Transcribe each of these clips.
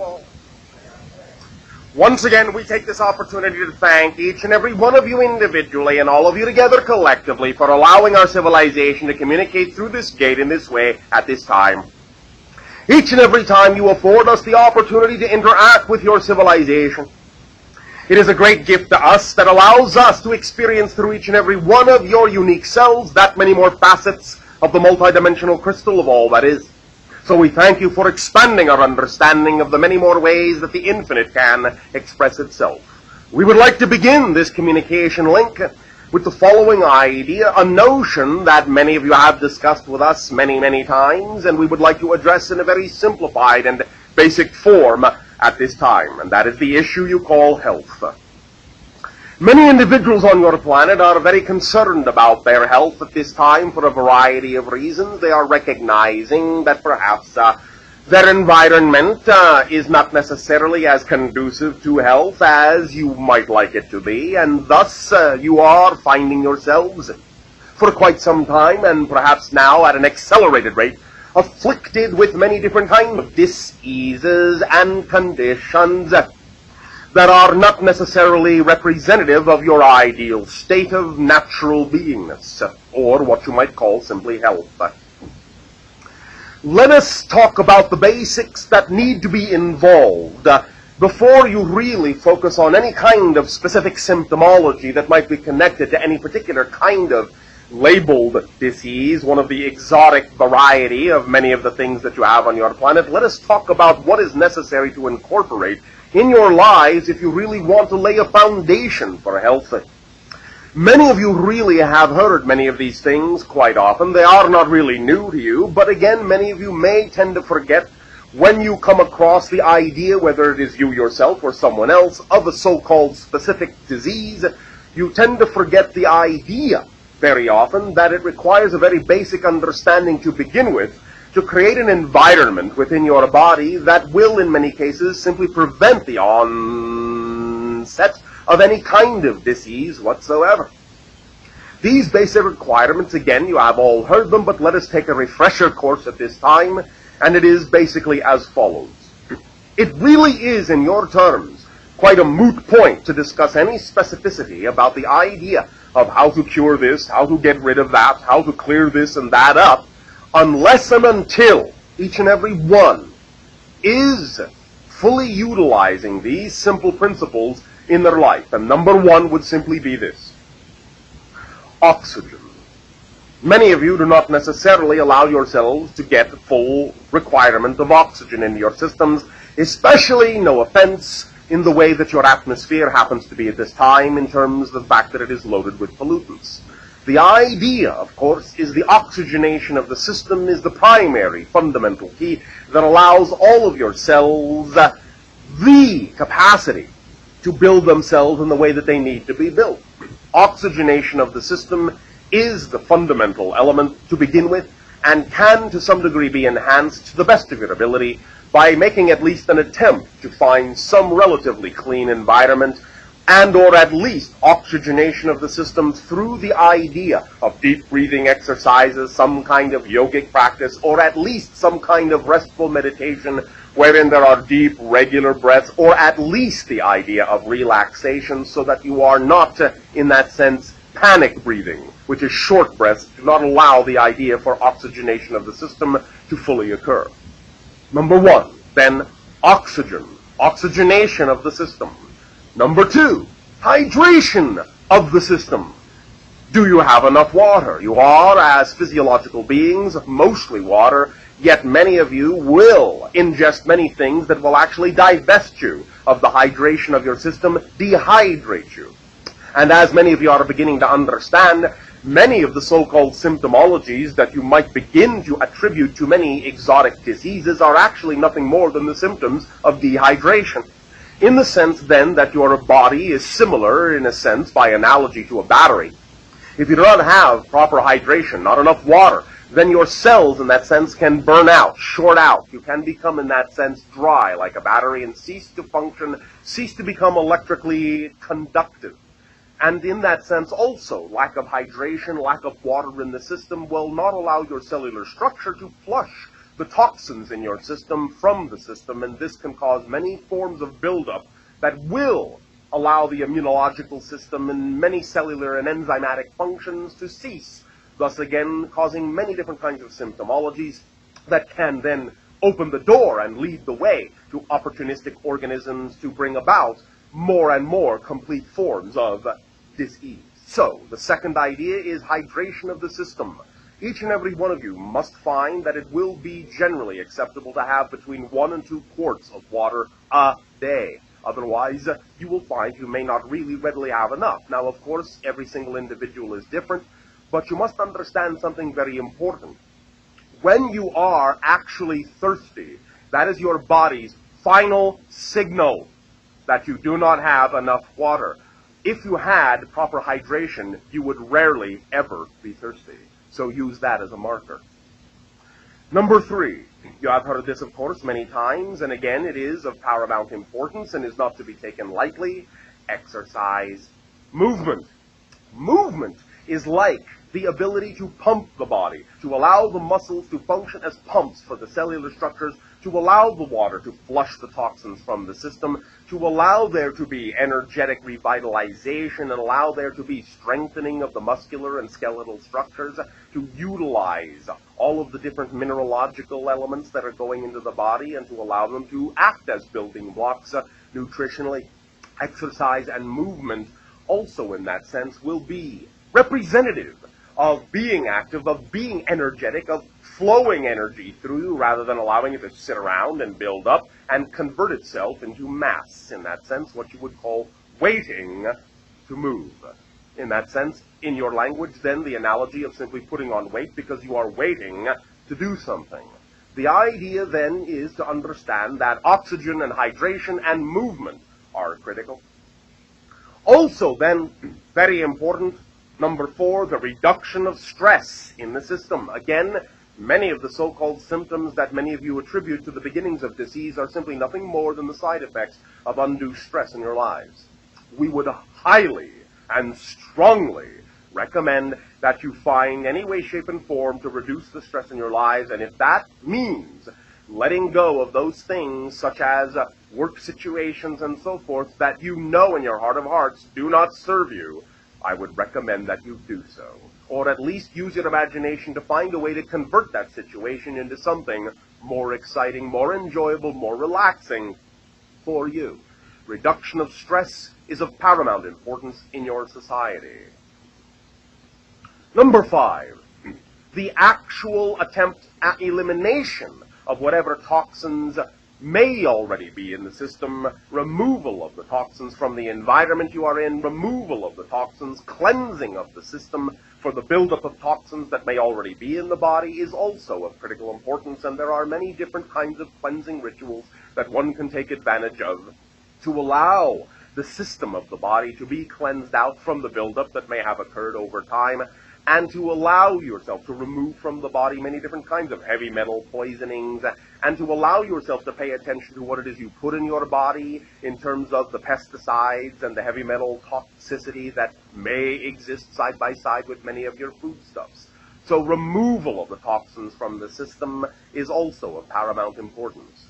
all. Once again, we take this opportunity to thank each and every one of you individually and all of you together collectively for allowing our civilization to communicate through this gate in this way at this time. Each and every time you afford us the opportunity to interact with your civilization. It is a great gift to us that allows us to experience through each and every one of your unique selves that many more facets of the multidimensional crystal of all that is. So we thank you for expanding our understanding of the many more ways that the infinite can express itself. We would like to begin this communication link with the following idea, a notion that many of you have discussed with us many, many times, and we would like to address in a very simplified and basic form at this time, and that is the issue you call health. Many individuals on your planet are very concerned about their health at this time for a variety of reasons. They are recognizing that perhaps their environment is not necessarily as conducive to health as you might like it to be, and thus you are finding yourselves for quite some time, and perhaps now at an accelerated rate, afflicted with many different kinds of diseases and conditions that are not necessarily representative of your ideal state of natural beingness, or what you might call simply health. Let us talk about the basics that need to be involved before you really focus on any kind of specific symptomology that might be connected to any particular kind of labeled disease, one of the exotic variety of many of the things that you have on your planet. Let us talk about what is necessary to incorporate in your lives if you really want to lay a foundation for health. Many of you really have heard many of these things quite often. They are not really new to you, but again, many of you may tend to forget when you come across the idea, whether it is you yourself or someone else, of a so-called specific disease. You tend to forget the idea very often that it requires a very basic understanding to begin with to create an environment within your body that will, in many cases, simply prevent the onset of any kind of disease whatsoever. These basic requirements, again, you have all heard them, but let us take a refresher course at this time, and it is basically as follows. It really is, in your terms, quite a moot point to discuss any specificity about the idea of how to cure this, how to get rid of that, how to clear this and that up, unless and until each and every one is fully utilizing these simple principles in their life. And number one would simply be this: oxygen. Many of you do not necessarily allow yourselves to get full requirement of oxygen in your systems, especially, no offense, in the way that your atmosphere happens to be at this time in terms of the fact that it is loaded with pollutants. The idea, of course, is the oxygenation of the system is the primary fundamental key that allows all of your cells the capacity to build themselves in the way that they need to be built. Oxygenation of the system is the fundamental element to begin with and can to some degree be enhanced to the best of your ability by making at least an attempt to find some relatively clean environment and or at least oxygenation of the system through the idea of deep breathing exercises, some kind of yogic practice, or at least some kind of restful meditation wherein there are deep, regular breaths, or at least the idea of relaxation so that you are not, in that sense, panic breathing, which is short breaths, do not allow the idea for oxygenation of the system to fully occur. Number one, then, oxygen, oxygenation of the system. Number two, hydration of the system. Do you have enough water? You are, as physiological beings, mostly water, yet many of you will ingest many things that will actually divest you of the hydration of your system, dehydrate you. And as many of you are beginning to understand, many of the so-called symptomologies that you might begin to attribute to many exotic diseases are actually nothing more than the symptoms of dehydration. In the sense, then, that your body is similar, in a sense, by analogy to a battery. If you do not have proper hydration, not enough water, then your cells, in that sense, can burn out, short out. You can become, in that sense, dry, like a battery, and cease to function, cease to become electrically conductive. And in that sense, also, lack of hydration, lack of water in the system will not allow your cellular structure to flush the toxins in your system from the system, and this can cause many forms of buildup that will allow the immunological system and many cellular and enzymatic functions to cease, thus again causing many different kinds of symptomologies that can then open the door and lead the way to opportunistic organisms to bring about more and more complete forms of disease. So, the second idea is hydration of the system. Each and every one of you must find that it will be generally acceptable to have between 1 and 2 quarts of water a day. Otherwise, you will find you may not really readily have enough. Now, of course, every single individual is different, but you must understand something very important. When you are actually thirsty, that is your body's final signal that you do not have enough water. If you had proper hydration, you would rarely ever be thirsty. So use that as a marker. Number 3, you have heard this, of course, many times, and again, it is of paramount importance and is not to be taken lightly. Exercise. Movement. Movement is like the ability to pump the body, to allow the muscles to function as pumps for the cellular structures, to allow the water to flush the toxins from the system, to allow there to be energetic revitalization, and allow there to be strengthening of the muscular and skeletal structures, to utilize all of the different mineralogical elements that are going into the body and to allow them to act as building blocks nutritionally. Exercise and movement also in that sense will be representative of being active, of being energetic, of flowing energy through you rather than allowing it to sit around and build up and convert itself into mass. In that sense, what you would call waiting to move. In that sense, in your language, then, the analogy of simply putting on weight because you are waiting to do something. The idea, then, is to understand that oxygen and hydration and movement are critical. Also, then, very important, number 4, the reduction of stress in the system. Again, many of the so-called symptoms that many of you attribute to the beginnings of disease are simply nothing more than the side effects of undue stress in your lives. We would highly and strongly recommend that you find any way, shape, and form to reduce the stress in your lives, and if that means letting go of those things such as work situations and so forth that you know in your heart of hearts do not serve you, I would recommend that you do so. Or at least use your imagination to find a way to convert that situation into something more exciting, more enjoyable, more relaxing for you. Reduction of stress is of paramount importance in your society. Number 5, the actual attempt at elimination of whatever toxins may already be in the system, removal of the toxins from the environment you are in, removal of the toxins, cleansing of the system for the buildup of toxins that may already be in the body is also of critical importance, and there are many different kinds of cleansing rituals that one can take advantage of to allow the system of the body to be cleansed out from the buildup that may have occurred over time, and to allow yourself to remove from the body many different kinds of heavy metal poisonings, and to allow yourself to pay attention to what it is you put in your body in terms of the pesticides and the heavy metal toxicity that may exist side by side with many of your foodstuffs. So removal of the toxins from the system is also of paramount importance.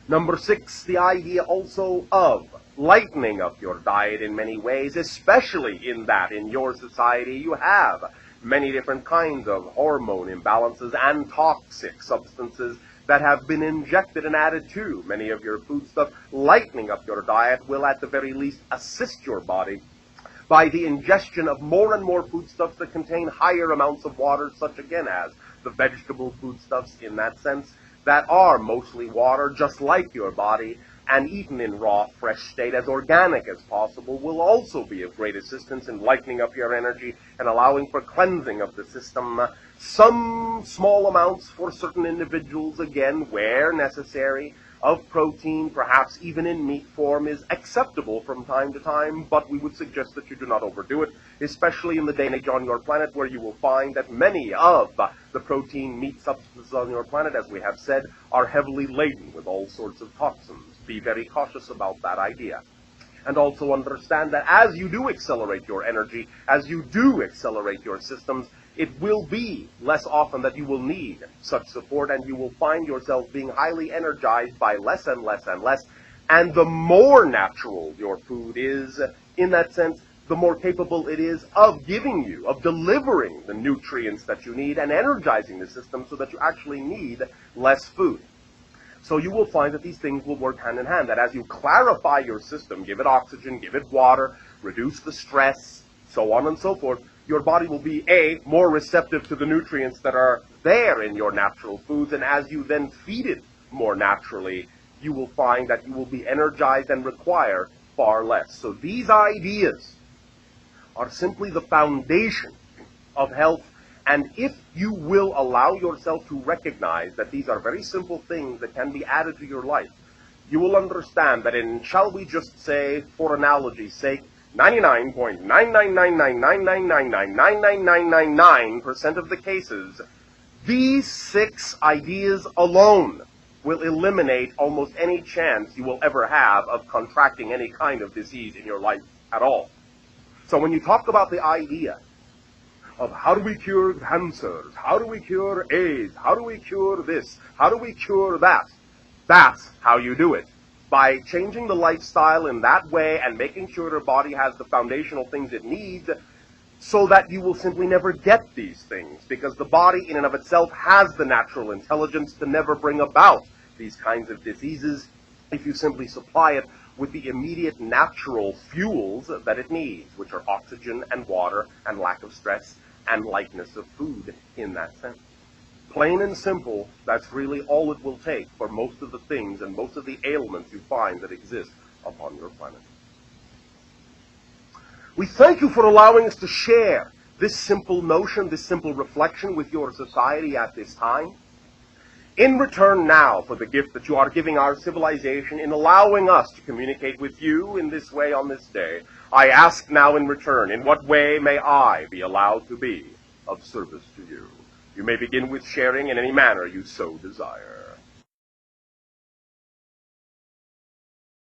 Number 6, the idea also of lightening up your diet in many ways, especially in that in your society you have many different kinds of hormone imbalances and toxic substances that have been injected and added to many of your foodstuff. Lightening up your diet will at the very least assist your body by the ingestion of more and more foodstuffs that contain higher amounts of water, such again as the vegetable foodstuffs in that sense, that are mostly water, just like your body, and eaten in raw, fresh state, as organic as possible, will also be of great assistance in lightening up your energy and allowing for cleansing of the system. Some small amounts for certain individuals, again, where necessary, of protein, perhaps even in meat form, is acceptable from time to time, but we would suggest that you do not overdo it, especially in the day and age on your planet where you will find that many of the protein meat substances on your planet, as we have said, are heavily laden with all sorts of toxins. Be very cautious about that idea. And also understand that as you do accelerate your energy, as you do accelerate your systems, it will be less often that you will need such support, and you will find yourself being highly energized by less and less and less. And the more natural your food is, in that sense, the more capable it is of giving you, of delivering the nutrients that you need and energizing the system so that you actually need less food. So you will find that these things will work hand in hand, that as you clarify your system, give it oxygen, give it water, reduce the stress, so on and so forth, your body will be, A, more receptive to the nutrients that are there in your natural foods, and as you then feed it more naturally, you will find that you will be energized and require far less. So these ideas are simply the foundation of health, and if you will allow yourself to recognize that these are very simple things that can be added to your life, you will understand that in, shall we just say, for analogy's sake, 99.99999999999% of the cases, these 6 ideas alone will eliminate almost any chance you will ever have of contracting any kind of disease in your life at all. So when you talk about the idea of how do we cure cancers, how do we cure AIDS, how do we cure this, how do we cure that, that's how you do it. By changing the lifestyle in that way and making sure your body has the foundational things it needs so that you will simply never get these things, because the body in and of itself has the natural intelligence to never bring about these kinds of diseases if you simply supply it with the immediate natural fuels that it needs, which are oxygen and water and lack of stress and lightness of food in that sense. Plain and simple, that's really all it will take for most of the things and most of the ailments you find that exist upon your planet. We thank you for allowing us to share this simple notion, this simple reflection with your society at this time. In return now for the gift that you are giving our civilization in allowing us to communicate with you in this way on this day, I ask now in return, in what way may I be allowed to be of service to you? You may begin with sharing in any manner you so desire.